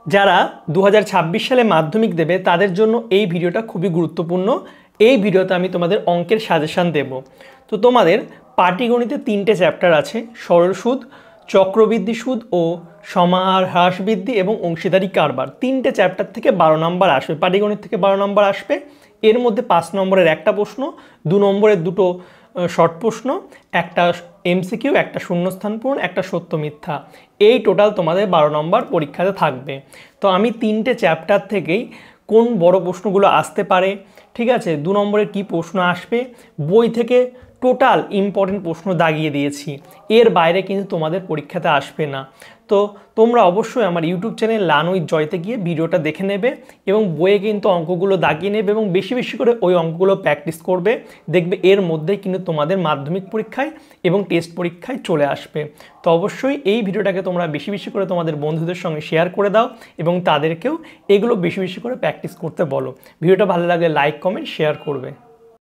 যারা 2026 সালে মাধ্যমিক দেবে তাদের জন্য এই ভিডিওটা খুবই গুরুত্বপূর্ণ। এই ভিডিওতে আমি তোমাদের অঙ্কের সাজেশান দেব। তো তোমাদের পাটিগণিতে 3টে চ্যাপ্টার আছে, সরল সুদ, চক্রবৃদ্ধি সুদ ও সমাহার হ্রাস বৃদ্ধি এবং অংশীদারি কারবার। 3টে চ্যাপ্টার থেকে 12 নম্বর আসবে, পাটিগণিত থেকে 12 নম্বর আসবে। এর মধ্যে 5 নম্বরের একটা প্রশ্ন, 2 নম্বরের দুটো শর্ট প্রশ্ন, একটা এমসিকিউ, একটা শূন্যস্থান পূরণ, একটা সত্য মিথ্যা। এই টোটাল তোমাদের 12 নম্বর পরীক্ষাতে থাকবে। তো আমি 3টে চ্যাপ্টার থেকেই কোন বড় প্রশ্নগুলো আসতে পারে, ঠিক আছে, 2 নম্বরের কী প্রশ্ন আসবে, বই থেকে টোটাল ইম্পর্টেন্ট প্রশ্ন দাগিয়ে দিয়েছি। এর বাইরে কিন্তু তোমাদের পরীক্ষাতে আসবে না। তো তোমরা অবশ্যই আমার YouTube channel learn with Jayate গিয়ে ভিডিওটা দেখে নেবে এবং বইয়ে কিন্তু অঙ্কগুলো দাগিয়ে নেবে এবং বেশি বেশি করে ওই অঙ্কগুলো প্র্যাকটিস করবে। দেখবে এর মধ্যেই কিন্তু তোমাদের মাধ্যমিক পরীক্ষায় এবং টেস্ট পরীক্ষায় চলে আসবে। তো অবশ্যই এই ভিডিওটাকে তোমরা বেশি বেশি করে তোমাদের বন্ধুদের সঙ্গে শেয়ার করে দাও এবং তাদেরকেও এগুলো বেশি বেশি করে প্র্যাকটিস করতে বলো। ভিডিওটা ভালো লাগলে লাইক, কমেন্ট, শেয়ার করবে।